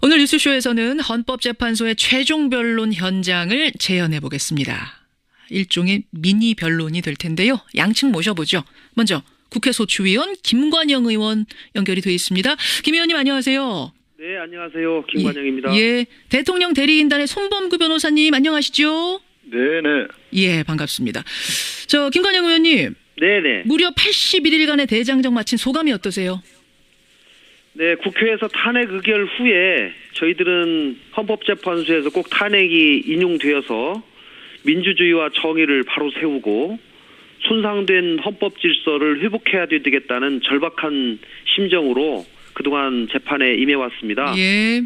오늘 뉴스쇼에서는 헌법재판소의 최종 변론 현장을 재현해 보겠습니다. 일종의 미니 변론이 될 텐데요. 양측 모셔보죠. 먼저 국회 소추위원 김관영 의원 연결이 돼 있습니다. 김 의원님 안녕하세요. 네, 안녕하세요. 김관영입니다. 예, 대통령 대리인단의 손범규 변호사님 안녕하시죠? 네네. 예, 반갑습니다. 김관영 의원님. 네네. 무려 81일간의 대장정 마친 소감이 어떠세요? 네, 국회에서 탄핵 의결 후에 저희들은 헌법재판소에서 꼭 탄핵이 인용되어서 민주주의와 정의를 바로 세우고 손상된 헌법 질서를 회복해야 되겠다는 절박한 심정으로 그동안 재판에 임해왔습니다. 예.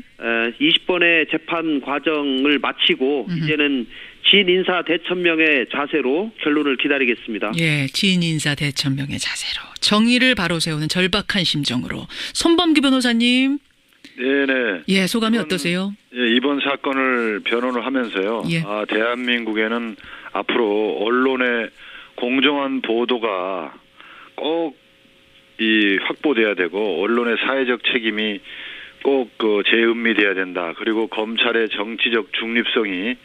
20번의 재판 과정을 마치고 이제는 지인 인사 대천명의 자세로 결론을 기다리겠습니다. 예, 지인 인사 대천명의 자세로 정의를 바로 세우는 절박한 심정으로 손범규 변호사님. 네네. 예, 소감이 어떠세요? 예, 이번 사건을 변론을 하면서요. 예. 대한민국에는 앞으로 언론의 공정한 보도가 꼭 확보돼야 되고 언론의 사회적 책임이 꼭 재은미돼야 된다. 그리고 검찰의 정치적 중립성이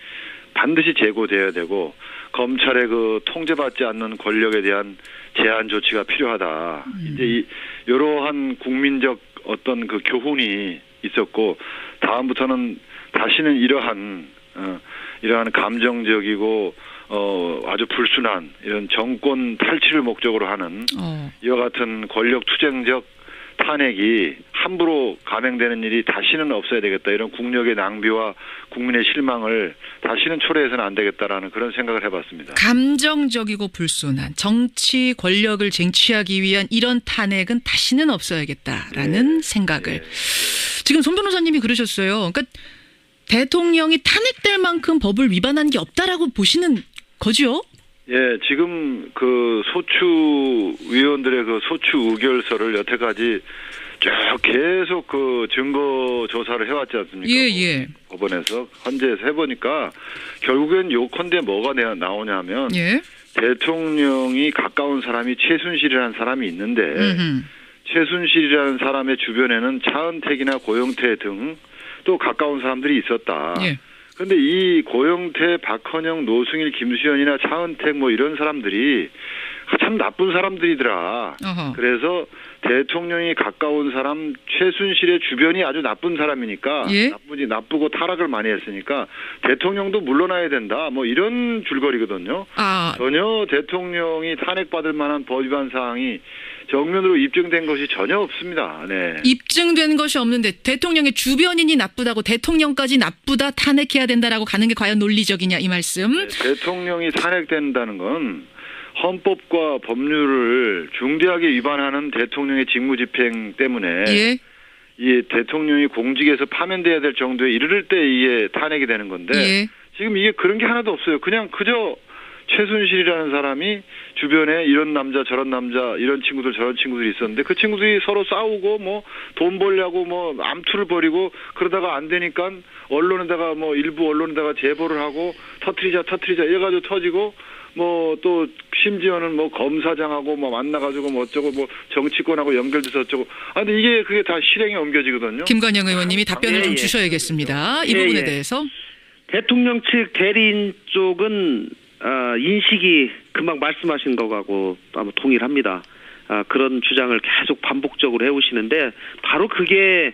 반드시 제고돼야 되고 검찰의 통제받지 않는 권력에 대한 제한 조치가 필요하다. 이제 이러한 국민적 어떤 교훈이 있었고 다음부터는 다시는 이러한 감정적이고 아주 불순한 이런 정권 탈취를 목적으로 하는 이와 같은 권력 투쟁적 탄핵이 함부로 감행되는 일이 다시는 없어야 되겠다. 이런 국력의 낭비와 국민의 실망을 다시는 초래해서는 안 되겠다라는 그런 생각을 해봤습니다. 감정적이고 불순한 정치 권력을 쟁취하기 위한 이런 탄핵은 다시는 없어야겠다라는 생각을. 지금 손 변호사님이 그러셨어요. 그러니까 대통령이 탄핵될 만큼 법을 위반한 게 없다라고 보시는 거죠? 예, 지금 소추 위원들의 소추 의결서를 여태까지 쭉 계속 증거 조사를 해왔지 않습니까? 예. 법원에서 헌재에서 해보니까 결국엔 요컨대 뭐가 나오냐면 예. 대통령이 가까운 사람이 최순실이라는 사람이 있는데 최순실이라는 사람의 주변에는 차은택이나 고영태 등 또 가까운 사람들이 있었다. 예. 근데 이 고영태, 박헌영, 노승일, 김수현이나 차은택 이런 사람들이 참 나쁜 사람들이더라. 어허. 그래서 대통령이 가까운 사람 최순실의 주변이 아주 나쁜 사람이니까 예? 나쁘고 타락을 많이 했으니까 대통령도 물러나야 된다. 이런 줄거리거든요. 전혀 대통령이 탄핵받을 만한 법 위반 사항이 정면으로 입증된 것이 전혀 없습니다. 네. 입증된 것이 없는데 대통령의 주변인이 나쁘다고 대통령까지 나쁘다 탄핵해야 된다라고 가는 게 과연 논리적이냐 이 말씀. 네, 대통령이 탄핵된다는 건 헌법과 법률을 중대하게 위반하는 대통령의 직무집행 때문에 예. 이 대통령이 공직에서 파면돼야 될 정도에 이르를 때 이게 탄핵이 되는 건데 예. 지금 이게 그런 게 하나도 없어요. 그냥 그저 최순실이라는 사람이 주변에 이런 남자 저런 남자 이런 친구들 저런 친구들이 있었는데 그 친구들이 서로 싸우고 돈 벌려고 암투를 벌이고 그러다가 안 되니까 언론에다가 일부 언론에다가 제보를 하고 터트리자 이래가지고 터지고 또 심지어는 검사장하고 만나가지고 어쩌고 정치권하고 연결돼서 어쩌고 근데 그게 다 실행에 옮겨지거든요. 김관영 의원님이 답변을 좀 주셔야겠습니다. 이 부분에 대해서 대통령 측 대리인 쪽은 인식이 금방 말씀하신 거하고 아마 동일합니다. 그런 주장을 계속 반복적으로 해오시는데 바로 그게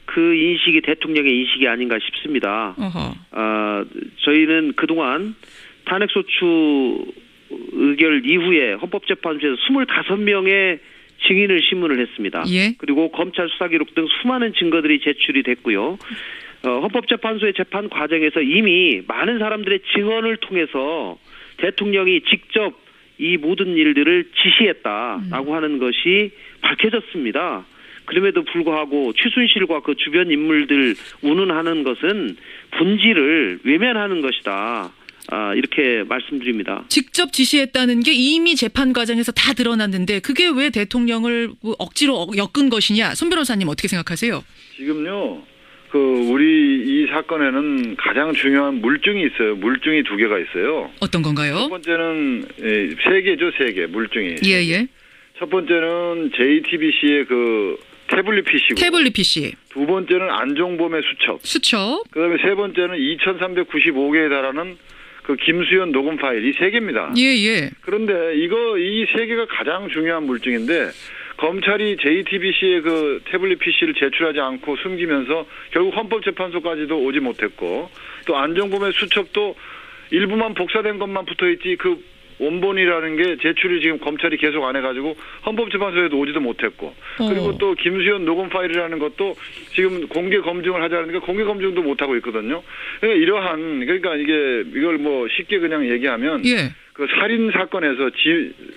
그 인식이 대통령의 인식이 아닌가 싶습니다. 저희는 그동안 탄핵소추 의결 이후에 헌법재판소에서 25명의 증인을 신문을 했습니다. 예. 그리고 검찰 수사기록 등 수많은 증거들이 제출이 됐고요. 헌법재판소의 재판 과정에서 이미 많은 사람들의 증언을 통해서 대통령이 직접 이 모든 일들을 지시했다라고 하는 것이 밝혀졌습니다. 그럼에도 불구하고 최순실과 그 주변 인물들 운운하는 것은 본질을 외면하는 것이다. 이렇게 말씀드립니다. 직접 지시했다는 게 이미 재판 과정에서 다 드러났는데 그게 왜 대통령을 억지로 엮은 것이냐. 손 변호사님 어떻게 생각하세요? 지금요. 우리 이 사건에는 가장 중요한 물증이 있어요. 물증이 2개가 있어요. 어떤 건가요? 첫 번째는 3개죠. 3개 물증이. 예. 첫 번째는 JTBC의 태블릿 PC고 태블릿 PC, 두 번째는 안종범의 수첩, 수첩, 그다음에 세 번째는 2,395개에 달하는 그 김수현 녹음 파일 이 세 개입니다. 예. 그런데 이 세 개가 가장 중요한 물증인데 검찰이 JTBC의 그 태블릿 PC를 제출하지 않고 숨기면서 결국 헌법재판소까지도 오지 못했고 또 안종범의 수첩도 일부만 복사된 것만 붙어있지 그 원본이라는 게 제출이 지금 검찰이 계속 안 해가지고 헌법재판소에도 오지도 못했고 그리고 또 김수현 녹음 파일이라는 것도 지금 공개 검증을 하자니까 공개 검증도 못하고 있거든요. 그러니까 이걸 뭐 쉽게 그냥 얘기하면 예. 그 살인 사건에서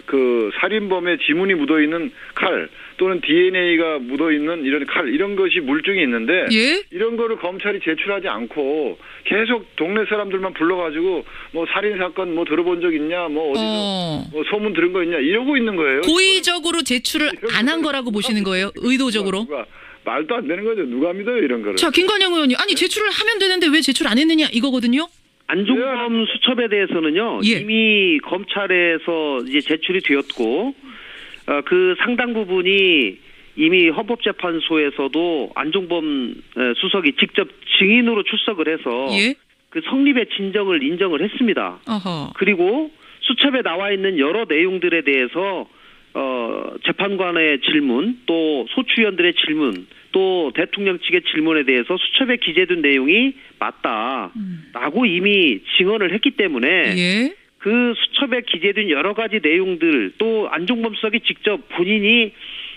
그 살인범의 지문이 묻어 있는 칼 또는 DNA가 묻어 있는 이런 칼 이런 것이 물증이 있는데 예? 이런 거를 검찰이 제출하지 않고 계속 동네 사람들만 불러가지고 뭐 살인 사건 뭐 들어본 적 있냐 뭐 어디서 뭐 소문 들은 거 있냐 이러고 있는 거예요. 고의적으로 제출을 안 한 거라고 보시는 거예요? 의도적으로? 말도 안 되는 거죠. 누가 믿어요 이런 거를? 자, 김관영 의원님, 아니 제출을 하면 되는데 왜 제출 안 했느냐 이거거든요. 안종범 수첩에 대해서는요. 예. 이미 검찰에서 이제 제출이 되었고 그 상당 부분이 이미 헌법재판소에서도 안종범 수석이 직접 증인으로 출석을 해서 예? 그 성립의 진정을 인정을 했습니다. 어허. 그리고 수첩에 나와 있는 여러 내용들에 대해서 재판관의 질문, 또 소추위원들의 질문, 또 대통령 측의 질문에 대해서 수첩에 기재된 내용이 맞다라고 이미 증언을 했기 때문에 예? 그 수첩에 기재된 여러 가지 내용들 또 안종범 수석이 직접 본인이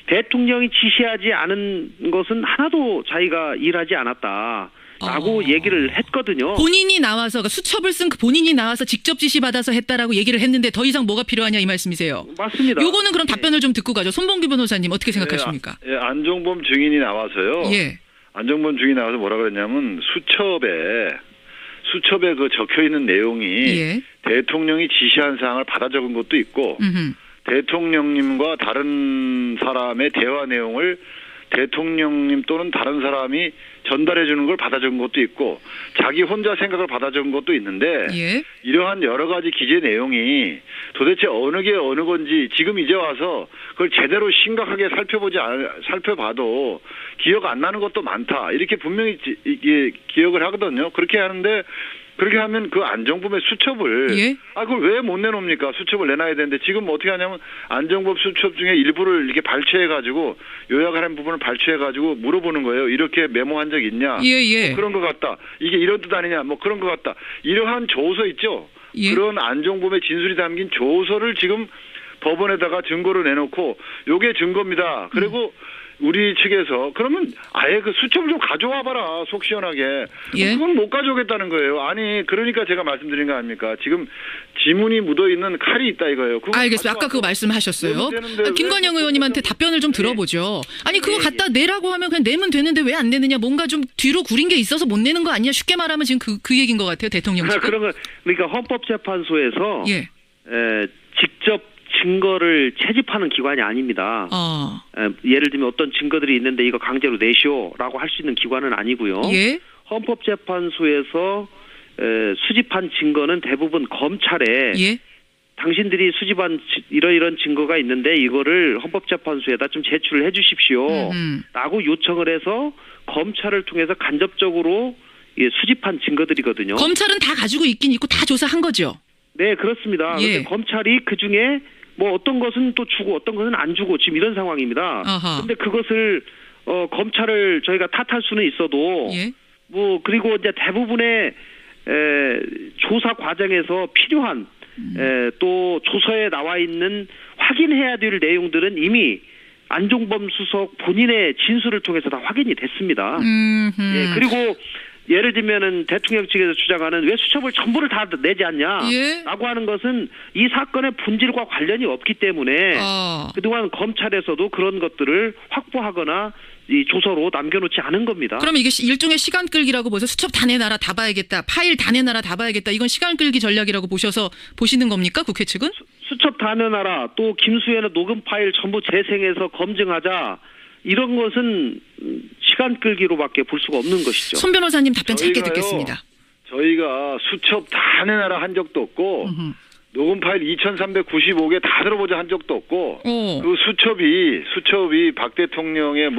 대통령이 지시하지 않은 것은 하나도 자기가 일하지 않았다라고 얘기를 했거든요. 본인이 나와서 그러니까 수첩을 쓴 그 본인이 나와서 직접 지시 받아서 했다라고 얘기를 했는데 더 이상 뭐가 필요하냐 이 말씀이세요. 맞습니다. 요거는 그럼 답변을 좀 듣고 가죠. 손범규 변호사님 어떻게 생각하십니까? 예, 안종범 증인이 나와서요. 예. 안종범 증인이 나와서 뭐라 그랬냐면 수첩에 그 적혀 있는 내용이 예. 대통령이 지시한 사항을 받아 적은 것도 있고 대통령님과 다른 사람의 대화 내용을 대통령님 또는 다른 사람이 전달해 주는 걸 받아 적은 것도 있고 자기 혼자 생각을 받아 적은 것도 있는데 예. 이러한 여러 가지 기재 내용이 도대체 어느 게 어느 건지 지금 이제 와서 그걸 제대로 심각하게 살펴봐도 기억 안 나는 것도 많다. 이렇게 분명히 기억을 하거든요. 그렇게 하는데 그렇게 하면 그 안종범의 수첩을 예? 그걸 왜 못 내놓습니까? 수첩을 내놔야 되는데 지금 어떻게 하냐면 안종범 수첩 중에 일부를 이렇게 발췌해 가지고 요약하는 부분을 발췌해 가지고 물어보는 거예요. 이렇게 메모한 적 있냐? 예. 뭐 그런 것 같다. 이게 이런 뜻 아니냐? 뭐 그런 것 같다. 이러한 조서 있죠. 예? 그런 안종범의 진술이 담긴 조서를 지금 법원에다가 증거로 내놓고 요게 증거입니다. 그리고 우리 측에서 그러면 아예 그 수첩을 좀 가져와 봐라 속 시원하게. 예? 그건 못 가져오겠다는 거예요. 아니 그러니까 제가 말씀드린 거 아닙니까? 지금 지문이 묻어 있는 칼이 있다 이거예요. 알겠습니다. 아까 그거 말씀하셨어요. 김관영 의원님한테 답변을 좀 들어보죠. 아니 그거 갖다 내라고 하면 그냥 내면 되는데 왜 안 내느냐? 뭔가 좀 뒤로 구린 게 있어서 못 내는 거 아니냐? 쉽게 말하면 지금 그 얘기인 것 같아요. 대통령 측은. 그러니까 헌법재판소에서 예. 직접 증거를 채집하는 기관이 아닙니다. 예를 들면 어떤 증거들이 있는데 이거 강제로 내시오라고 할 수 있는 기관은 아니고요. 예? 헌법재판소에서 수집한 증거는 대부분 검찰에 예? 당신들이 수집한 이런 증거가 있는데 이거를 헌법재판소에다 좀 제출을 해 주십시오. 라고 요청을 해서 검찰을 통해서 간접적으로 수집한 증거들이거든요. 검찰은 다 가지고 있긴 있고 다 조사한 거죠? 네, 그렇습니다. 예. 근데 검찰이 그중에 뭐 어떤 것은 또 주고 어떤 것은 안 주고 지금 이런 상황입니다. 그런데 그것을 검찰을 저희가 탓할 수는 있어도 예? 뭐 그리고 이제 대부분의 조사 과정에서 필요한 또 조서에 나와 있는 확인해야 될 내용들은 이미 안종범 수석 본인의 진술을 통해서 다 확인이 됐습니다. 예, 그리고 예를 들면은 대통령 측에서 주장하는 왜 수첩을 전부를 다 내지 않냐? 예? 라고 하는 것은 이 사건의 본질과 관련이 없기 때문에 그동안 검찰에서도 그런 것들을 확보하거나 이 조서로 남겨놓지 않은 겁니다. 그러면 이게 일종의 시간 끌기라고 보세요. 수첩 다 내놔라 다 봐야겠다. 파일 다 내놔라 다 봐야겠다. 이건 시간 끌기 전략이라고 보시는 겁니까? 국회 측은? 수첩 다 내놔라. 또 김수현의 녹음 파일 전부 재생해서 검증하자. 이런 것은 시간 끌기로밖에 볼 수가 없는 것이죠. 손 변호사님 답변 짧게 저희가요, 듣겠습니다. 저희가 수첩 다 내놔라 한 적도 없고 녹음 파일 2,395개 다 들어보자 한 적도 없고 그 수첩이 박 대통령의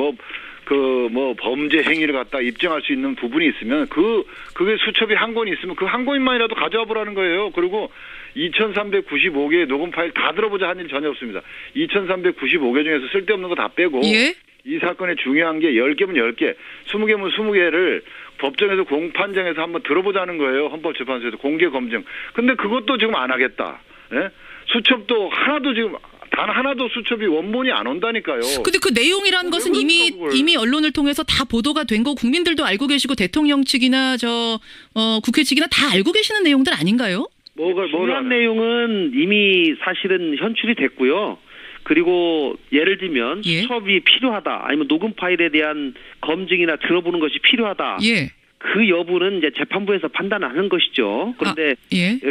범죄 행위를 갖다 입증할 수 있는 부분이 있으면 그게 수첩이 한 권이 있으면 그 한 권만이라도 가져와 보라는 거예요. 그리고 2,395개의 녹음 파일 다 들어보자 한 일 전혀 없습니다. 2,395개 중에서 쓸데없는 거 다 빼고 예? 이 사건의 중요한 게 10개면 10개, 20개면 20개를 법정에서 공판장에서 한번 들어보자는 거예요. 헌법재판소에서 공개 검증. 근데 그것도 지금 안 하겠다. 예? 수첩도 하나도 지금 단 하나도 수첩이 원본이 안 온다니까요. 근데 그 내용이라는 것은 이미 언론을 통해서 다 보도가 된 거 국민들도 알고 계시고 대통령 측이나 국회 측이나 다 알고 계시는 내용들 아닌가요? 중요한 내용은 이미 사실은 현출이 됐고요. 그리고 예를 들면 수첩이 필요하다, 아니면 녹음 파일에 대한 검증이나 들어보는 것이 필요하다. 예. 그 여부는 이제 재판부에서 판단하는 것이죠. 그런데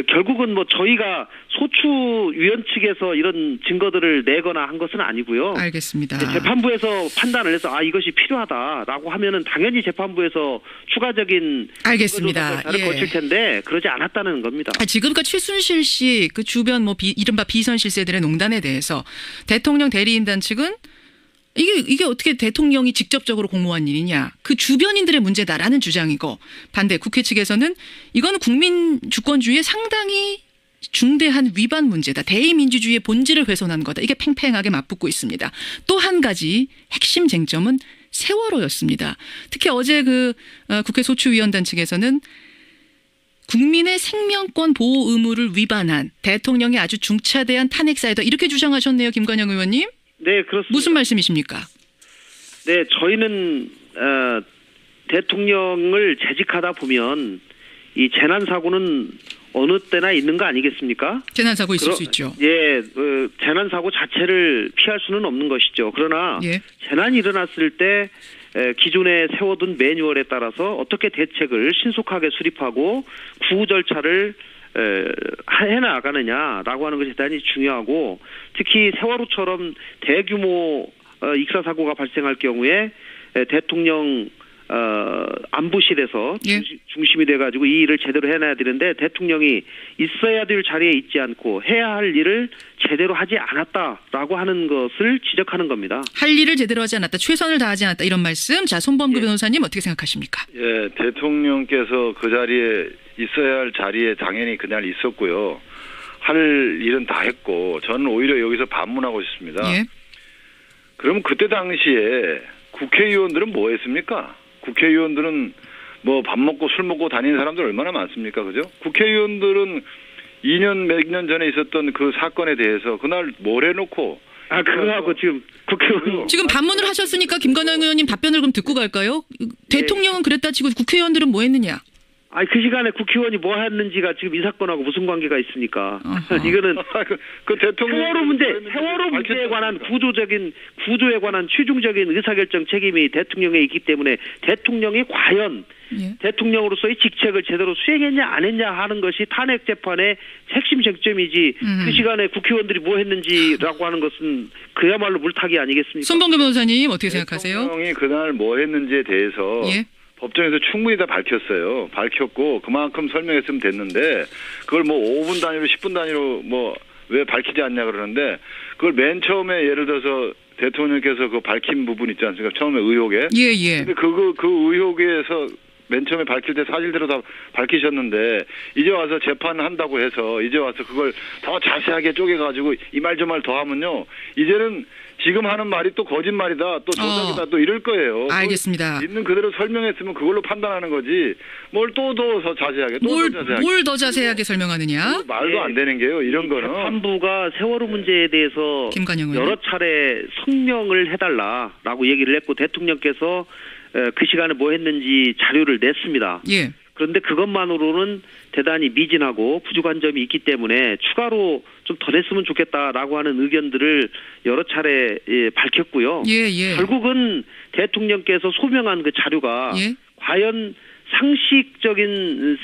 결국은 저희가 소추위원 측에서 이런 증거들을 내거나 한 것은 아니고요. 알겠습니다. 재판부에서 판단을 해서 이것이 필요하다라고 하면은 당연히 재판부에서 추가적인 알겠습니다. 조사를 거칠 텐데 그러지 않았다는 겁니다. 지금까지 최순실 씨 그 주변 이른바 비선 실세들의 농단에 대해서 대통령 대리인단 측은 이게 어떻게 대통령이 직접적으로 공모한 일이냐. 그 주변인들의 문제다라는 주장이고, 반대 국회 측에서는 이건 국민 주권주의의 상당히 중대한 위반 문제다. 대의민주주의의 본질을 훼손한 거다. 이게 팽팽하게 맞붙고 있습니다. 또 한 가지 핵심 쟁점은 세월호였습니다. 특히 어제 국회 소추위원단 측에서는 국민의 생명권 보호 의무를 위반한 대통령의 아주 중차대한 탄핵 사유다. 이렇게 주장하셨네요. 김관영 의원님. 네, 그렇습니다. 무슨 말씀이십니까? 네, 저희는 대통령을 재직하다 보면 이 재난 사고는 어느 때나 있는 거 아니겠습니까? 재난 사고 있을 수 있죠. 예, 재난 사고 자체를 피할 수는 없는 것이죠. 그러나 재난이 일어났을 때 기존에 세워둔 매뉴얼에 따라서 어떻게 대책을 신속하게 수립하고 구호 절차를 해나가느냐라고 하는 것이 대단히 중요하고, 특히 세월호처럼 대규모 익사사고가 발생할 경우에 대통령 안보실에서 중심이 돼가지고 이 일을 제대로 해놔야 되는데, 대통령이 있어야 될 자리에 있지 않고 해야 할 일을 제대로 하지 않았다라고 하는 것을 지적하는 겁니다. 할 일을 제대로 하지 않았다, 최선을 다하지 않았다, 이런 말씀. 자, 손범규 변호사님 어떻게 생각하십니까? 예, 대통령께서 그 자리에 있어야 할 자리에 당연히 그날 있었고요. 할 일은 다 했고, 저는 오히려 여기서 반문하고 싶습니다. 그럼 그때 당시에 국회의원들은 뭐 했습니까? 국회의원들은 밥 먹고 술 먹고 다니는 사람들 얼마나 많습니까? 그죠? 국회의원들은 2년 몇 년 전에 있었던 그 사건에 대해서 그날 뭘 해놓고 그거하고 지금 국회의원 지금 반문을 하셨으니까 김관영 의원님 답변을 그럼 듣고 갈까요? 대통령은 그랬다 치고 국회의원들은 뭐 했느냐? 그 시간에 국회의원이 뭐 했는지가 지금 이 사건하고 무슨 관계가 있습니까? 이거는 그 대통령 세월호 문제에 관한 구조에 관한 최종적인 의사결정 책임이 대통령에 있기 때문에 대통령이 과연 대통령으로서의 직책을 제대로 수행했냐 안 했냐 하는 것이 탄핵 재판의 핵심 쟁점이지, 그 시간에 국회의원들이 뭐 했는지라고 하는 것은 그야말로 물타기 아니겠습니까? 손범규 변호사님 어떻게 생각하세요? 대통령이 그날 뭐 했는지에 대해서 법정에서 충분히 다 밝혔어요. 밝혔고 그만큼 설명했으면 됐는데, 그걸 5분 단위로 10분 단위로 왜 밝히지 않냐 그러는데, 그걸 맨 처음에 예를 들어서 대통령께서 그 밝힌 부분 있지 않습니까? 처음에 의혹에. 근데 그 의혹에서 맨 처음에 밝힐 때 사실대로 다 밝히셨는데, 이제 와서 재판한다고 해서 이제 와서 그걸 더 자세하게 쪼개가지고 이 말 저 말 더 하면요, 이제는 지금 하는 말이 또 거짓말이다, 또 조작이다, 또 이럴 거예요. 알겠습니다. 있는 그대로 설명했으면 그걸로 판단하는 거지, 뭘 또 더 자세하게, 뭘 더 자세하게 설명하느냐? 말도 안 되는 게요, 이런 거는. 재판부가 세월호 문제에 대해서 여러 차례 성명을 해달라라고 얘기를 했고, 대통령께서 그 시간에 뭐 했는지 자료를 냈습니다. 그런데 그것만으로는 대단히 미진하고 부족한 점이 있기 때문에 추가로 좀 더 냈으면 좋겠다라고 하는 의견들을 여러 차례 밝혔고요. 결국은 대통령께서 소명한 그 자료가 과연 상식적인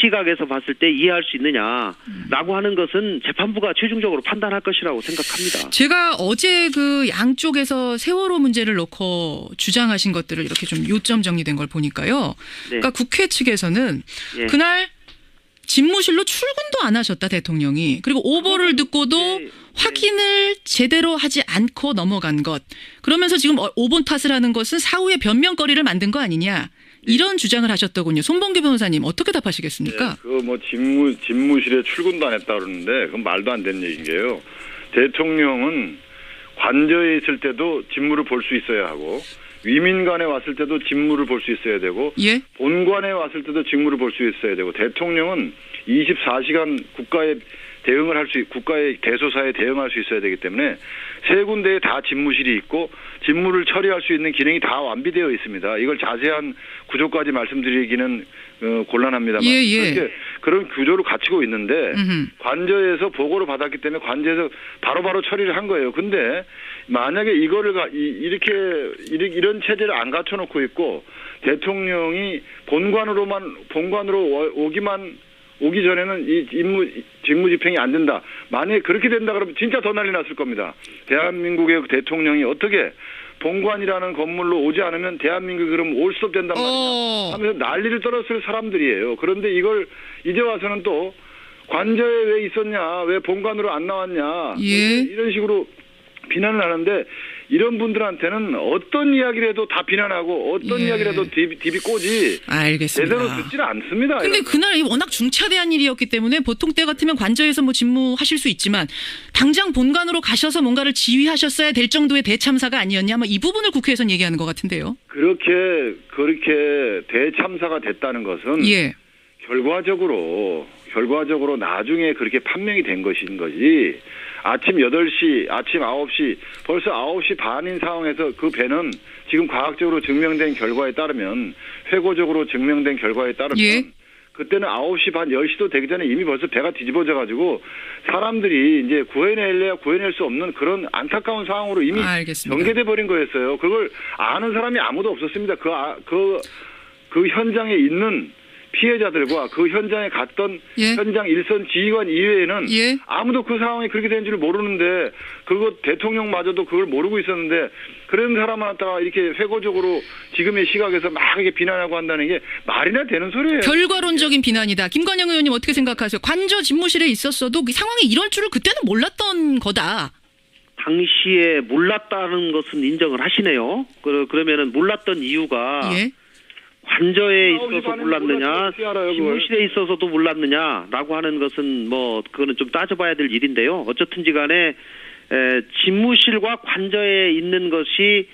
시각에서 봤을 때 이해할 수 있느냐라고 하는 것은 재판부가 최종적으로 판단할 것이라고 생각합니다. 제가 어제 그 양쪽에서 세월호 문제를 놓고 주장하신 것들을 이렇게 좀 요점 정리된 걸 보니까요. 그러니까 국회 측에서는 그날 집무실로 출근도 안 하셨다 대통령이. 그리고 오보를 듣고도 네. 확인을 제대로 하지 않고 넘어간 것. 그러면서 지금 오본 탓을 하는 것은 사후에 변명거리를 만든 거 아니냐. 이런 주장을 하셨더군요. 손범규 변호사님 어떻게 답하시겠습니까? 그 뭐 집무실에 출근도 안 했다 그러는데 그건 말도 안 되는 얘기인 게요. 대통령은 관저에 있을 때도 직무를 볼 수 있어야 하고 위민관에 왔을 때도 직무를 볼 수 있어야 되고 예. 본관에 왔을 때도 직무를 볼 수 있어야 되고 대통령은 24시간 국가의 대소사에 대응할 수 있어야 되기 때문에 세 군데에 다 집무실이 있고 직무를 처리할 수 있는 기능이 다 완비되어 있습니다. 이걸 자세한 구조까지 말씀드리기는 곤란합니다만 예. 그런 구조를 갖추고 있는데 음흠. 관저에서 보고를 받았기 때문에 관저에서 바로바로 처리를 한 거예요. 근데 만약에 이거를 이런 체제를 안 갖춰놓고 있고 대통령이 본관으로 오기 전에는 이 직무집행이 안 된다. 만약에 그렇게 된다 그러면 진짜 더 난리 났을 겁니다. 대한민국의 대통령이 어떻게 본관이라는 건물로 오지 않으면 대한민국이 그럼 올 수 없단단 말이야 하면서 난리를 떨었을 사람들이에요. 그런데 이걸 이제 와서는 또 관저에 왜 있었냐, 왜 본관으로 안 나왔냐, 예. 뭐 이런 식으로 비난을 하는데 이런 분들한테는 어떤 이야기를 해도 다 비난하고 어떤 예. 이야기를 해도 디비 꼬지 알겠습니다. 제대로 듣지를 않습니다. 근데 그날 워낙 중차대한 일이었기 때문에 보통 때 같으면 관저에서 뭐 직무하실 수 있지만 당장 본관으로 가셔서 뭔가를 지휘하셨어야 될 정도의 대참사가 아니었냐. 이 부분을 국회에서는 얘기하는 것 같은데요. 그렇게 대참사가 됐다는 것은 예. 결과적으로 나중에 그렇게 판명이 된 것인 거지. 아침 8시, 아침 9시, 벌써 9시 반인 상황에서 그 배는 지금 과학적으로 증명된 결과에 따르면, 회고적으로 증명된 결과에 따르면, 예. 그때는 9시 반, 10시도 되기 전에 이미 벌써 배가 뒤집어져가지고, 사람들이 이제 구해낼 수 없는 그런 안타까운 상황으로 이미 알겠습니다. 전개돼 버린 거였어요. 그걸 아는 사람이 아무도 없었습니다. 그 현장에 있는 피해자들과 그 현장에 갔던 예. 현장 일선 지휘관 이외에는 예. 아무도 그 상황이 그렇게 된 줄 모르는데 그거 대통령마저도 그걸 모르고 있었는데 그런 사람한테가 이렇게 회고적으로 지금의 시각에서 막 이렇게 비난하고 한다는 게 말이나 되는 소리예요. 결과론적인 비난이다. 김관영 의원님 어떻게 생각하세요? 관저 집무실에 있었어도 그 상황이 이럴 줄을 그때는 몰랐던 거다. 당시에 몰랐다는 것은 인정을 하시네요. 그러면은 몰랐던 이유가 예. 관저에 있어서 몰랐느냐, 알아요, 집무실에 있어서도 몰랐느냐라고 하는 것은 그거는 좀 따져봐야 될 일인데요. 어쨌든지 간에 집무실과 관저에 있는 것이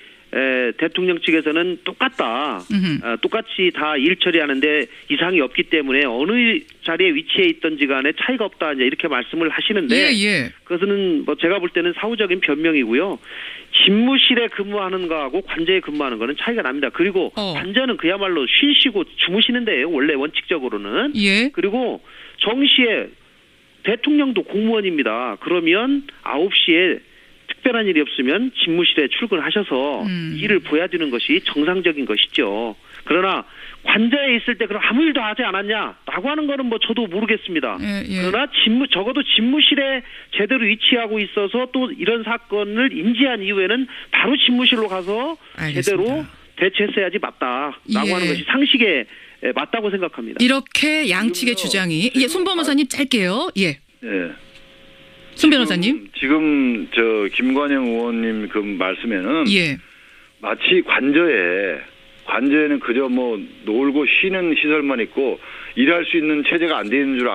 대통령 측에서는 똑같다. 똑같이 다 일 처리하는데 이상이 없기 때문에 어느 자리에 위치해 있던지 간에 차이가 없다. 이제 이렇게 말씀을 하시는데 예. 그것은 제가 볼 때는 사후적인 변명이고요. 집무실에 근무하는 거하고 관저에 근무하는 거는 차이가 납니다. 그리고 관저는 그야말로 쉬시고 주무시는 데예요. 원래 원칙적으로는. 예. 그리고 정시에 대통령도 공무원입니다. 그러면 9시에 특별한 일이 없으면 집무실에 출근하셔서 일을 보여주는 것이 정상적인 것이죠. 그러나 관저에 있을 때 그럼 아무 일도 하지 않았냐라고 하는 거는 저도 모르겠습니다. 예. 그러나 적어도 집무실에 제대로 위치하고 있어서 또 이런 사건을 인지한 이후에는 바로 집무실로 가서 알겠습니다. 제대로 대처했어야지 맞다라고 예. 하는 것이 상식에 맞다고 생각합니다. 이렇게 양측의 주장이 손 변호사님 짧게요. 예. 예. 손 변호사님. 지금 김관영 의원님 그 말씀에는 예. 마치 관저에는 그저 놀고 쉬는 시설만 있고 일할 수 있는 체제가 안 돼 있는 줄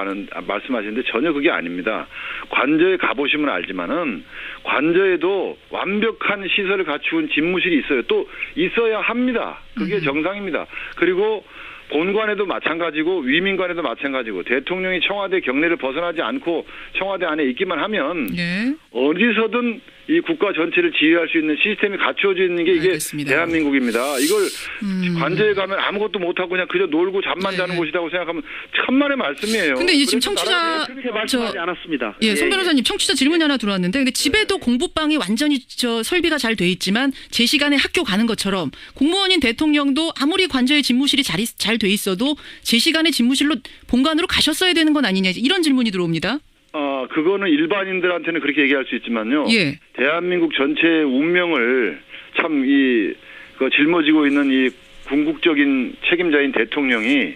말씀하시는데 전혀 그게 아닙니다. 관저에 가보시면 알지만은 관저에도 완벽한 시설을 갖추은 집무실이 있어요. 또 있어야 합니다. 그게 정상입니다. 그리고 본관에도 마찬가지고 위민관에도 마찬가지고 대통령이 청와대 경내를 벗어나지 않고 청와대 안에 있기만 하면 예. 어디서든 이 국가 전체를 지휘할 수 있는 시스템이 갖추어져 있는 게 이게 알겠습니다. 대한민국입니다. 이걸 관저에 가면 아무것도 못하고 그냥 그저 놀고 잠만 자는 곳이라고 생각하면 천만의 말씀이에요. 근데 이제 지금 그래서 청취자 그렇게 말씀하지 않았습니다. 예, 손 변호사님 청취자 질문이 하나 들어왔는데 근데 집에도 공부방이 완전히 설비가 잘 돼 있지만 제 시간에 학교 가는 것처럼 공무원인 대통령도 아무리 관저에 집무실이 잘 돼 있어도 제 시간에 집무실로 본관으로 가셨어야 되는 건 아니냐 이런 질문이 들어옵니다. 그거는 일반인들한테는 그렇게 얘기할 수 있지만요. 예. 대한민국 전체의 운명을 참 жил머지고 있는 이 궁극적인 책임자인 대통령이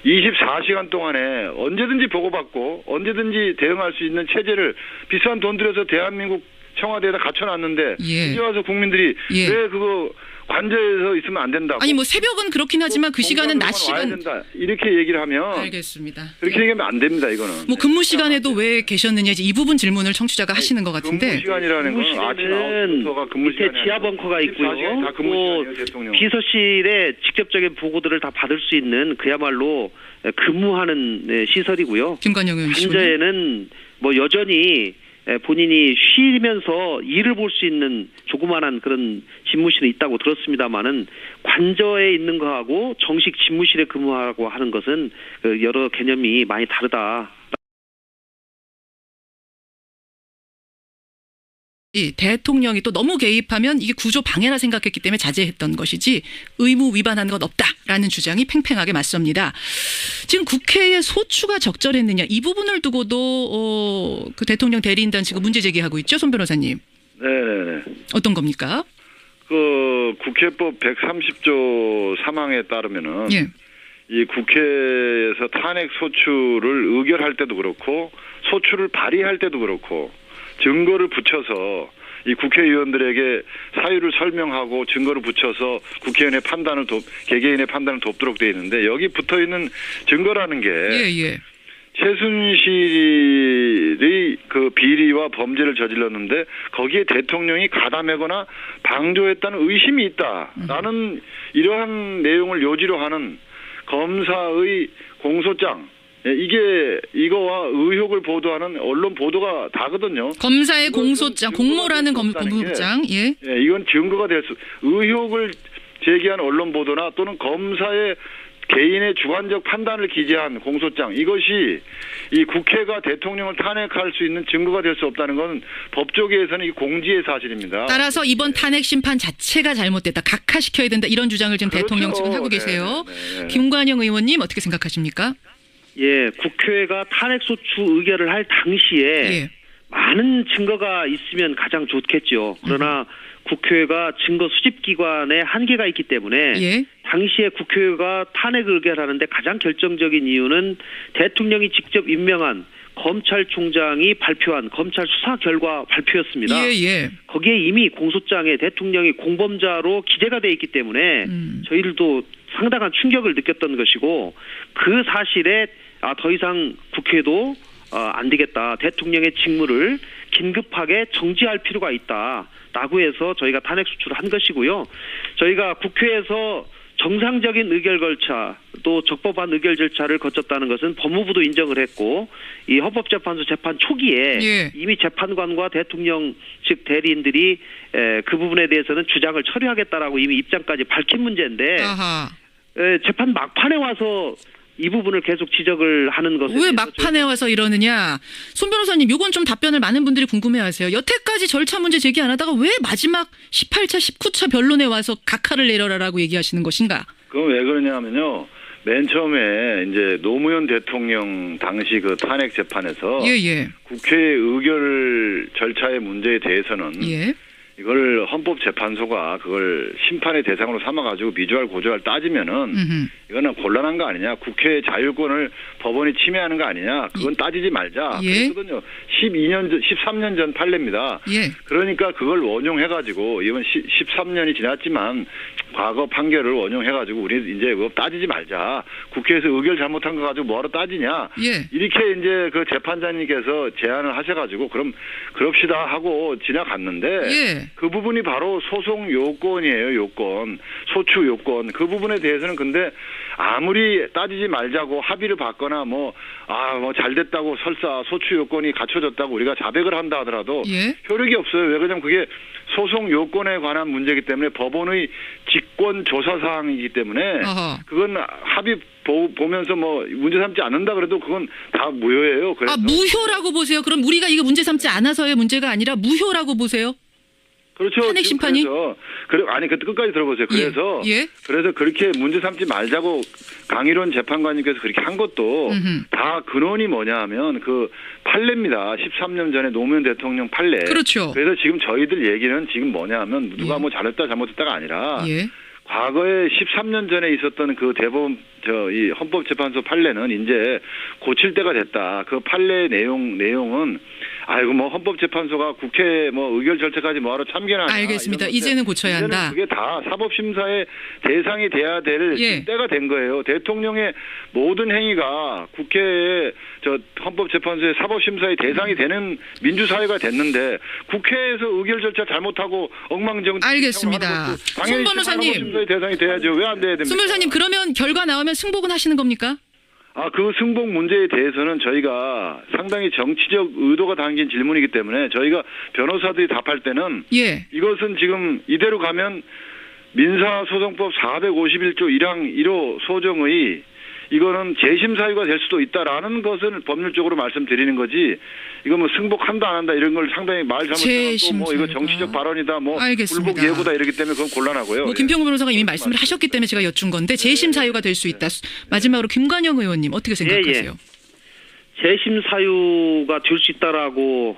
24시간 동안에 언제든지 보고받고 언제든지 대응할 수 있는 체제를 비싼 돈 들여서 대한민국 청와대에다 갖춰놨는데 예. 이제 와서 국민들이 예. 왜 그거 관저에서 있으면 안 된다고. 아니 뭐 새벽은 그렇긴 하지만 그 시간은 낮 시간. 된다. 이렇게 얘기를 하면 알겠습니다. 그렇게 얘기하면 안 됩니다. 이거는. 뭐 근무 시간에도 왜 계셨느냐 이 부분 질문을 청취자가 하시는 것 같은데. 근무 시간이라는 건 아침 9시부터가 근무 밑에 시간이 지하 벙커가 있고요. 24시간 다 근무 또 시간이에요, 대통령. 비서실에 직접적인 보고들을 다 받을 수 있는 그야말로 근무하는 시설이고요. 김관영 의원님. 관저에는 뭐 여전히 본인이 쉬면서 일을 볼 수 있는 조그마한 그런 집무실이 있다고 들었습니다마는 관저에 있는 거하고 정식 집무실에 근무하고 하는 것은 여러 개념이 많이 다르다. 이 대통령이 또 너무 개입하면 이게 구조 방해라 생각했기 때문에 자제했던 것이지 의무 위반한 건 없다라는 주장이 팽팽하게 맞섭니다. 지금 국회의 소추가 적절했느냐 이 부분을 두고도 그 대통령 대리인단 지금 문제 제기하고 있죠, 손 변호사님. 네. 어떤 겁니까? 그 국회법 130조 3항에 따르면은 예. 이 국회에서 탄핵 소추를 의결할 때도 그렇고 소추를 발의할 때도 그렇고 증거를 붙여서 이 국회의원들에게 사유를 설명하고 증거를 붙여서 국회의원의 판단을 개개인의 판단을 돕도록 되어 있는데 여기 붙어 있는 증거라는 게 예. 최순실이 그 비리와 범죄를 저질렀는데 거기에 대통령이 가담하거나 방조했다는 의심이 있다라는 이러한 내용을 요지로 하는 검사의 공소장. 이게 이거와 의혹을 보도하는 언론 보도가 다거든요. 검사의 공소장, 공모라는 공소장. 예. 이건 증거가 될 수. 의혹을 제기한 언론 보도나 또는 검사의 개인의 주관적 판단을 기재한 공소장 이것이 이 국회가 대통령을 탄핵할 수 있는 증거가 될 수 없다는 건 법조계에서는 이 공지의 사실입니다. 따라서 이번 탄핵 심판 자체가 잘못됐다. 각하시켜야 된다. 이런 주장을 지금 그렇죠. 대통령 측은 하고 계세요. 네. 김관영 의원님 어떻게 생각하십니까? 예, 국회가 탄핵소추 의결을 할 당시에 예. 많은 증거가 있으면 가장 좋겠죠. 그러나 국회가 증거 수집기관에 한계가 있기 때문에 예. 당시에 국회가 탄핵 의결하는데 가장 결정적인 이유는 대통령이 직접 임명한 검찰총장이 발표한 검찰 수사 결과 발표였습니다. 예. 거기에 이미 공소장에 대통령이 공범자로 기재가 돼 있기 때문에 저희들도 상당한 충격을 느꼈던 것이고 그 사실에 더 이상 국회도 안 되겠다. 대통령의 직무를 긴급하게 정지할 필요가 있다라고 해서 저희가 탄핵 소추를 한 것이고요. 저희가 국회에서 정상적인 의결 절차 또 적법한 의결 절차를 거쳤다는 것은 법무부도 인정을 했고 이 헌법재판소 재판 초기에 예. 이미 재판관과 대통령 측 대리인들이 그 부분에 대해서는 주장을 처리하겠다라고 이미 입장까지 밝힌 문제인데 아하. 재판 막판에 와서 이 부분을 계속 지적을 하는 것에 왜 막판에 와서 이러느냐. 손 변호사님 이건 좀 답변을 많은 분들이 궁금해하세요. 여태까지 절차 문제 제기 안 하다가 왜 마지막 18차 19차 변론에 와서 각하를 내려라라고 얘기하시는 것인가. 그건 왜 그러냐면요. 맨 처음에 이제 노무현 대통령 당시 그 탄핵 재판에서 예. 국회 의결 절차의 문제에 대해서는 예. 이걸 헌법재판소가 그걸 심판의 대상으로 삼아가지고 미주알 고주알 따지면은 이거는 곤란한 거 아니냐. 국회의 자율권을 법원이 침해하는 거 아니냐. 그건 따지지 말자. 예. 그랬거든요. 13년 전 판례입니다. 예. 그러니까 그걸 원용해가지고 이번 13년이 지났지만 과거 판결을 원용해가지고 우리 이제 그거 따지지 말자. 국회에서 의결 잘못한 거 가지고 뭐하러 따지냐. 예. 이렇게 이제 그 재판장님께서 제안을 하셔가지고 그럼 그럽시다 하고 지나갔는데 예. 그 부분이 바로 소송 요건이에요. 요건. 소추 요건. 그 부분에 대해서는 근데 아무리 따지지 말자고 합의를 받거나 뭐 잘 됐다고 설사 소추 요건이 갖춰졌다고 우리가 자백을 한다 하더라도 예. 효력이 없어요. 왜 그러냐면 그게 소송 요건에 관한 문제이기 때문에 법원의 직권 조사 사항이기 때문에 어허. 그건 합의 보면서 뭐 문제 삼지 않는다 그래도 그건 다 무효예요. 그래서 무효라고 보세요. 그럼 우리가 이거 문제 삼지 않아서의 문제가 아니라 무효라고 보세요. 그렇죠. 탄핵 심판이? 아니 그 끝까지 들어보세요. 그래서 예. 그래서 그렇게 문제 삼지 말자고 강일원 재판관님께서 그렇게 한 것도 다 근원이 뭐냐 하면 그 판례입니다. 13년 전에 노무현 대통령 판례. 그렇죠. 그래서 지금 저희들 얘기는 지금 뭐냐 하면 누가 뭐 잘했다 잘못했다가 아니라 예. 과거에 13년 전에 있었던 그 대법원 이 헌법재판소 판례는 이제 고칠 때가 됐다. 그 판례 내용은 아이고 뭐 헌법재판소가 국회 뭐 의결 절차까지 뭐하러 참견하냐. 알겠습니다. 이제는 고쳐야 한다. 그게 다 사법심사의 대상이 돼야 될 때가 된 거예요. 대통령의 모든 행위가 국회의 헌법재판소의 사법심사의 대상이 되는 민주사회가 됐는데 국회에서 의결 절차 잘못하고 엉망정. 알겠습니다. 손 변호사님. 사법심사의 대상이 돼야죠. 왜 안 돼야 됩니까? 손 변호사님 그러면 결과 나오면 승복은 하시는 겁니까? 그 승복 문제에 대해서는 저희가 상당히 정치적 의도가 담긴 질문이기 때문에 저희가 변호사들이 답할 때는 이것은 지금 이대로 가면 민사소송법 451조 1항 1호 소정의 이거는 재심 사유가 될 수도 있다라는 것을 법률적으로 말씀드리는 거지. 이거 뭐 승복한다 안 한다 이런 걸 상당히 말 잘못하면 뭐 이거 정치적 발언이다 뭐 불복 예고다 이러기 때문에 그건 곤란하고요. 김평우 변호사가 이미 말씀을 하셨기 때문에 제가 여쭌 건데 재심 사유가 될 수 있다. 마지막으로 김관영 의원님 어떻게 생각하세요? 재심 사유가 될 수 있다라고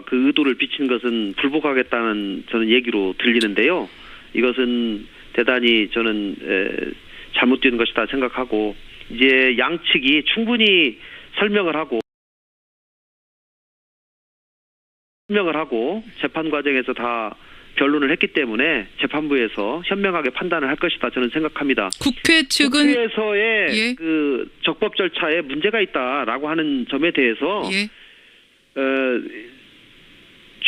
그 의도를 비친 것은 불복하겠다는 저는 얘기로 들리는데요. 이것은 대단히 저는 잘못된 것이다 생각하고 이제 양측이 충분히 설명을 하고 재판 과정에서 다 변론을 했기 때문에 재판부에서 현명하게 판단을 할 것이다 저는 생각합니다. 국회 측은 국회에서의 그 적법 절차에 문제가 있다라고 하는 점에 대해서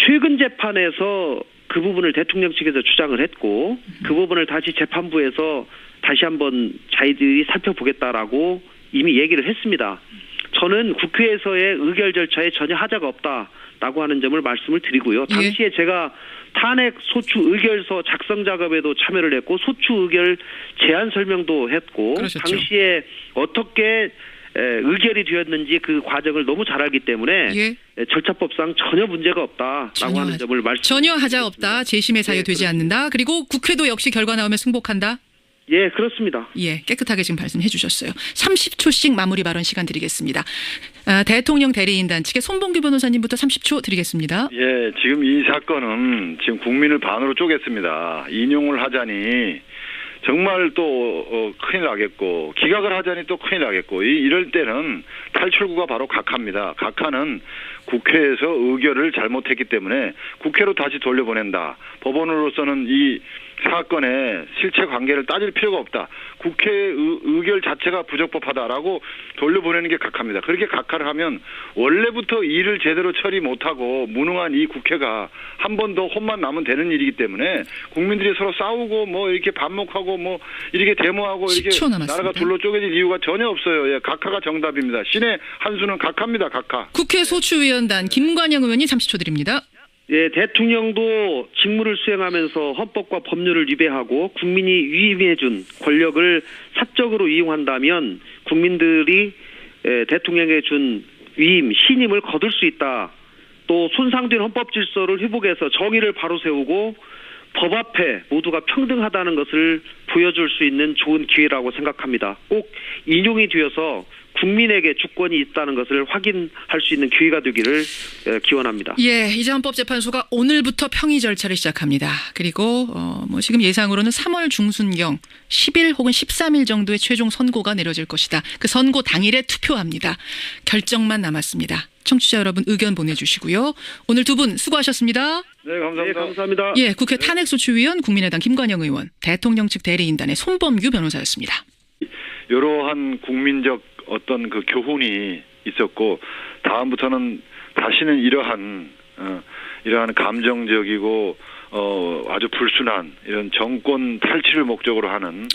최근 재판에서 그 부분을 대통령 측에서 주장을 했고 그 부분을 다시 재판부에서 다시 한번 자기들이 살펴보겠다라고 이미 얘기를 했습니다. 저는 국회에서의 의결 절차에 전혀 하자가 없다라고 하는 점을 말씀을 드리고요. 당시에 제가 탄핵 소추 의결서 작성 작업에도 참여를 했고 소추 의결 제안 설명도 했고 당시에 어떻게 의결이 되었는지 그 과정을 너무 잘 알기 때문에 절차법상 전혀 문제가 없다라고 하는 점을 전혀 하자 없다. 재심의 사유 되지 않는다. 그리고 국회도 역시 결과 나오면 승복한다. 예, 그렇습니다. 깨끗하게 지금 말씀해 주셨어요. 30초씩 마무리 발언 시간 드리겠습니다. 대통령 대리인단 측의 손봉규 변호사님부터 30초 드리겠습니다. 지금 이 사건은 지금 국민을 반으로 쪼갰습니다. 인용을 하자니 정말 또 큰일 나겠고 기각을 하자니 또 큰일 나겠고 이럴 때는 탈출구가 바로 각하입니다. 각하는 국회에서 의결을 잘못했기 때문에 국회로 다시 돌려보낸다. 법원으로서는 이 사건의 실체 관계를 따질 필요가 없다. 국회 의결 자체가 부적법하다라고 돌려보내는 게 각하입니다. 그렇게 각하를 하면 원래부터 일을 제대로 처리 못하고 무능한 이 국회가 한 번 더 혼만 나면 되는 일이기 때문에 국민들이 서로 싸우고 뭐 이렇게 반목하고 뭐 이렇게 데모하고 이렇게 나라가 둘로 쪼개질 이유가 전혀 없어요. 각하가 정답입니다. 신의 한 수는 각하입니다. 각하. 국회 소추위원단 김관영 의원님 30초 드립니다. 대통령도 직무를 수행하면서 헌법과 법률을 위배하고 국민이 위임해준 권력을 사적으로 이용한다면 국민들이 대통령에 준 위임, 신임을 거둘 수 있다. 또 손상된 헌법 질서를 회복해서 정의를 바로 세우고 법 앞에 모두가 평등하다는 것을 보여줄 수 있는 좋은 기회라고 생각합니다. 꼭 인용이 되어서 국민에게 주권이 있다는 것을 확인할 수 있는 기회가 되기를 기원합니다. 이제 헌법재판소가 오늘부터 평의 절차를 시작합니다. 그리고 지금 예상으로는 3월 중순경 10일 혹은 13일 정도의 최종 선고가 내려질 것이다. 그 선고 당일에 투표합니다. 결정만 남았습니다. 청취자 여러분 의견 보내주시고요. 오늘 두 분 수고하셨습니다. 네, 감사합니다. 감사합니다. 국회 탄핵소추위원 국민의당 김관영 의원, 대통령 측 대리인단의 손범규 변호사였습니다. 이러한 국민적 어떤 그 교훈이 있었고 다음부터는 다시는 이러한 감정적이고 아주 불순한 이런 정권 탈취를 목적으로 하는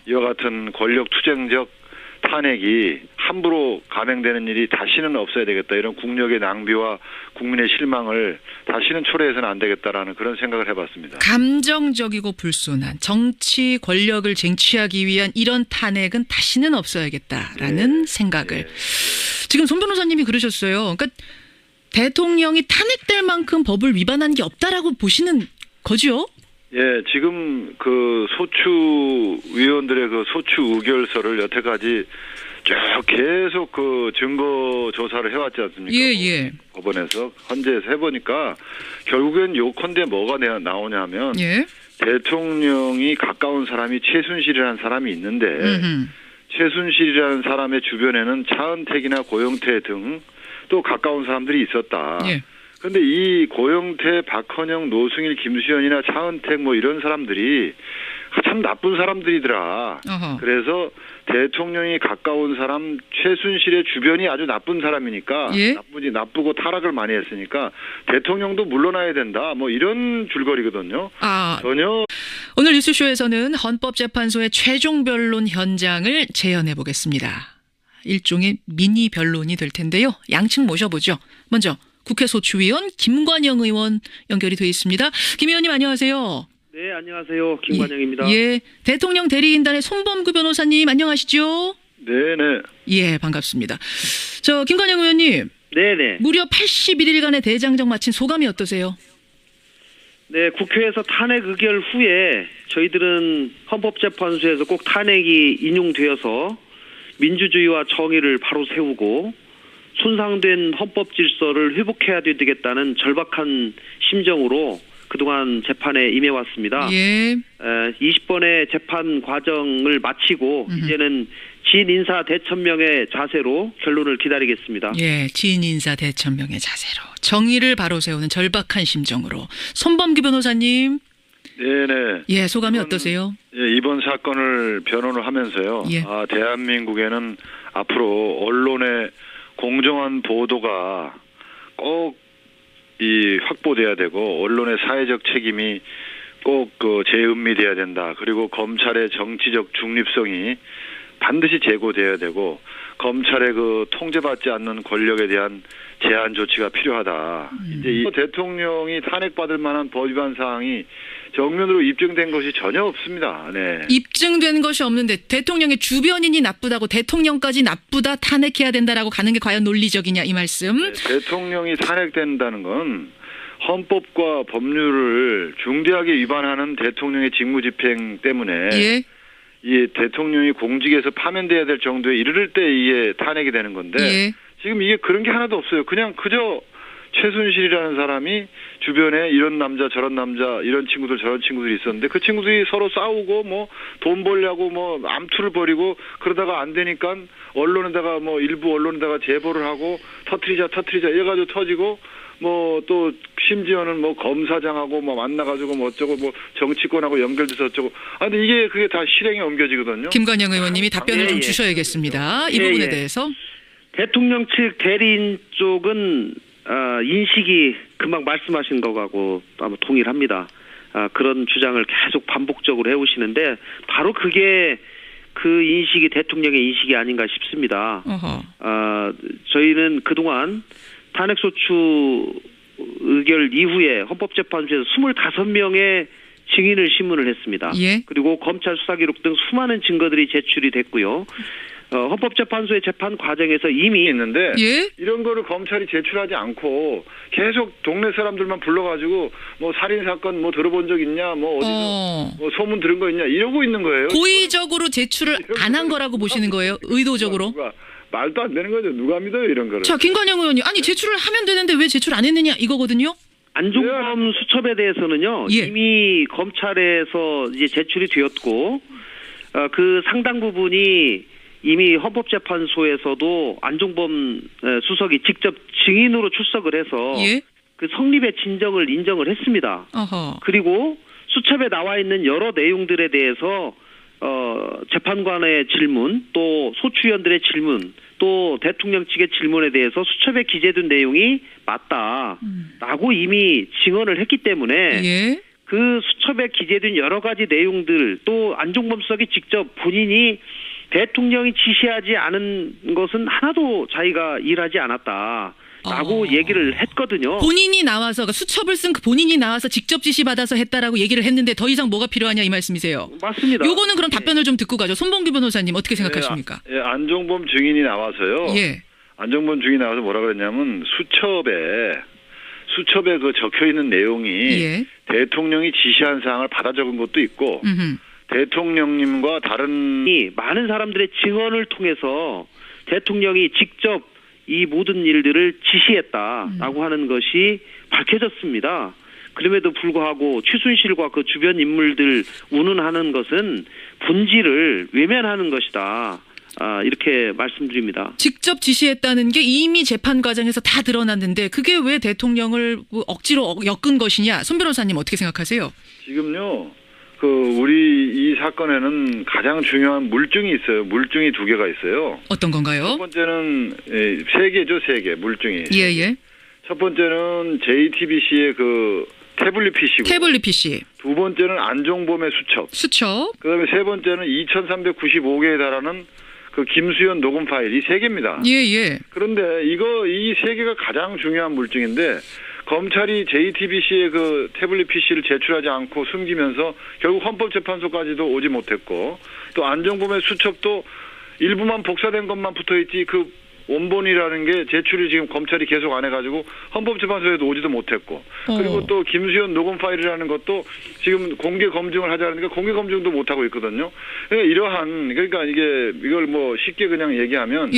이와 같은 권력 투쟁적 탄핵이 함부로 감행되는 일이 다시는 없어야 되겠다. 이런 국력의 낭비와 국민의 실망을 다시는 초래해서는 안 되겠다라는 그런 생각을 해봤습니다. 감정적이고 불순한 정치 권력을 쟁취하기 위한 이런 탄핵은 다시는 없어야겠다라는 생각을. 지금 손 변호사님이 그러셨어요. 그러니까 대통령이 탄핵될 만큼 법을 위반한 게 없다라고 보시는 거죠? 지금 그 소추위원들의 그 소추 의결서를 여태까지 쭉 계속 그 증거 조사를 해왔지 않습니까? 법원에서 헌재에서 해보니까 결국엔 요컨대 뭐가 나오냐면 대통령이 가까운 사람이 최순실이라는 사람이 있는데 최순실이라는 사람의 주변에는 차은택이나 고영태 등 또 가까운 사람들이 있었다. 예. 근데 이 고영태, 박헌영, 노승일, 김수현이나 차은택 뭐 이런 사람들이 참 나쁜 사람들이더라. 어허. 그래서 대통령이 가까운 사람 최순실의 주변이 아주 나쁜 사람이니까 예? 나쁘고 타락을 많이 했으니까 대통령도 물러나야 된다. 뭐 이런 줄거리거든요. 전혀 오늘 뉴스쇼에서는 헌법재판소의 최종 변론 현장을 재현해 보겠습니다. 일종의 미니 변론이 될 텐데요. 양측 모셔보죠. 먼저 국회 소추위원 김관영 의원 연결이 돼 있습니다. 김 의원님 안녕하세요. 네, 안녕하세요. 김관영입니다. 예, 대통령 대리인단의 손범규 변호사님 안녕하시죠? 네네. 예, 반갑습니다. 저 김관영 의원님. 네네. 무려 81일간의 대장정 마친 소감이 어떠세요? 네, 국회에서 탄핵 의결 후에 저희들은 헌법재판소에서 꼭 탄핵이 인용되어서 민주주의와 정의를 바로 세우고 손상된 헌법 질서를 회복해야 되겠다는 절박한 심정으로 그동안 재판에 임해왔습니다. 예. 20번의 재판 과정을 마치고 이제는 진인사 대천명의 자세로 결론을 기다리겠습니다. 예, 진인사 대천명의 자세로 정의를 바로 세우는 절박한 심정으로 손범규 변호사님. 네네. 예, 소감이 어떠세요? 예, 이번 사건을 변론을 하면서요. 예. 대한민국에는 앞으로 언론의 공정한 보도가 꼭 확보돼야 되고 언론의 사회적 책임이 꼭 재은미돼야 된다. 그리고 검찰의 정치적 중립성이 반드시 제고돼야 되고 검찰의 통제받지 않는 권력에 대한 제한 조치가 필요하다. 이제 이 대통령이 탄핵받을 만한 법 위반 사항이 정면으로 입증된 것이 전혀 없습니다. 네. 입증된 것이 없는데 대통령의 주변인이 나쁘다고 대통령까지 나쁘다 탄핵해야 된다라고 가는 게 과연 논리적이냐 이 말씀. 네, 대통령이 탄핵된다는 건 헌법과 법률을 중대하게 위반하는 대통령의 직무집행 때문에 예. 이 대통령이 공직에서 파면돼야 될 정도에 이르를 때 이게 탄핵이 되는 건데 예. 지금 이게 그런 게 하나도 없어요. 그냥 그저 최순실이라는 사람이 주변에 이런 남자 저런 남자 이런 친구들 저런 친구들이 있었는데 그 친구들이 서로 싸우고 뭐 돈 벌려고 뭐 암투를 벌이고 그러다가 안 되니까 언론에다가 뭐 일부 언론에다가 제보를 하고 터트리자 이래가지고 터지고 뭐 또 심지어는 뭐 검사장하고 뭐 만나가지고 뭐 어쩌고 뭐 정치권하고 연결돼서 어쩌고 근데 이게 그게 다 실행에 옮겨지거든요. 김관영 의원님이 답변을 좀 주셔야겠습니다. 이 부분에 대해서. 대통령 측 대리인 쪽은 인식이 금방 말씀하신 거하고 아마 동일합니다. 그런 주장을 계속 반복적으로 해오시는데 바로 그게 그 인식이 대통령의 인식이 아닌가 싶습니다. 저희는 그동안 탄핵소추 의결 이후에 헌법재판소에서 25명의 증인을 신문을 했습니다. 예. 그리고 검찰 수사기록 등 수많은 증거들이 제출이 됐고요. 헌법재판소의 재판 과정에서 이미 있는데 예? 이런 거를 검찰이 제출하지 않고 계속 동네 사람들만 불러가지고 뭐 살인 사건 뭐 들어본 적 있냐 뭐 어디서 뭐 소문 들은 거 있냐 이러고 있는 거예요. 고의적으로 제출을 안 한 거라고 보시는 거예요? 의도적으로? 말도 안 되는 거죠. 누가 믿어요 이런 거를. 자, 김관영 의원님, 아니 제출을 하면 되는데 왜 제출 안 했느냐 이거거든요. 안종범 수첩에 대해서는요. 예. 이미 검찰에서 이제 제출이 되었고 그 상당 부분이 이미 헌법재판소에서도 안종범 수석이 직접 증인으로 출석을 해서 예? 그 성립의 진정을 인정을 했습니다. 어허. 그리고 수첩에 나와 있는 여러 내용들에 대해서 재판관의 질문, 또 소추위원들의 질문, 또 대통령 측의 질문에 대해서 수첩에 기재된 내용이 맞다라고 이미 증언을 했기 때문에 예? 그 수첩에 기재된 여러 가지 내용들, 또 안종범 수석이 직접 본인이 대통령이 지시하지 않은 것은 하나도 자기가 일하지 않았다라고 얘기를 했거든요. 본인이 나와서 그러니까 수첩을 쓴 그 본인이 나와서 직접 지시 받아서 했다라고 얘기를 했는데 더 이상 뭐가 필요하냐 이 말씀이세요. 맞습니다. 요거는 그럼 답변을 좀 듣고 가죠. 손범규 변호사님 어떻게 생각하십니까? 예, 안종범 증인이 나와서요. 예. 안종범 증인이 나와서 뭐라 그랬냐면 수첩에 그 적혀 있는 내용이 예. 대통령이 지시한 사항을 받아 적은 것도 있고 대통령님과 다른 많은 사람들의 증언을 통해서 대통령이 직접 이 모든 일들을 지시했다라고 하는 것이 밝혀졌습니다. 그럼에도 불구하고 최순실과 그 주변 인물들 운운하는 것은 본질을 외면하는 것이다. 이렇게 말씀드립니다. 직접 지시했다는 게 이미 재판 과정에서 다 드러났는데 그게 왜 대통령을 억지로 엮은 것이냐? 손 변호사님 어떻게 생각하세요? 지금요. 우리 이 사건에는 가장 중요한 물증이 있어요. 물증이 2개가 있어요. 어떤 건가요? 첫 번째는 3개죠, 3개 물증이. 예. 첫 번째는 JTBC의 태블릿 PC고. 태블릿 PC. 두 번째는 안종범의 수첩. 그다음에 세 번째는 2,395개에 달하는 김수현 녹음 파일 이 3개입니다. 예. 그런데 이 3개가 가장 중요한 물증인데 검찰이 JTBC의 태블릿 PC를 제출하지 않고 숨기면서 결국 헌법재판소까지도 오지 못했고 또 안종범의 수첩도 일부만 복사된 것만 붙어있지 원본이라는 게 제출이 지금 검찰이 계속 안 해가지고 헌법재판소에도 오지도 못했고 그리고 또 김수현 녹음 파일이라는 것도 지금 공개 검증을 하자니까 공개 검증도 못하고 있거든요. 그러니까 이걸 쉽게 그냥 얘기하면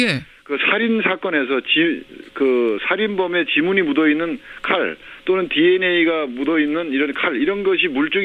살인 사건에서 살인범의 지문이 묻어 있는 칼 또는 DNA가 묻어 있는 이런 칼 이런 것이 물증이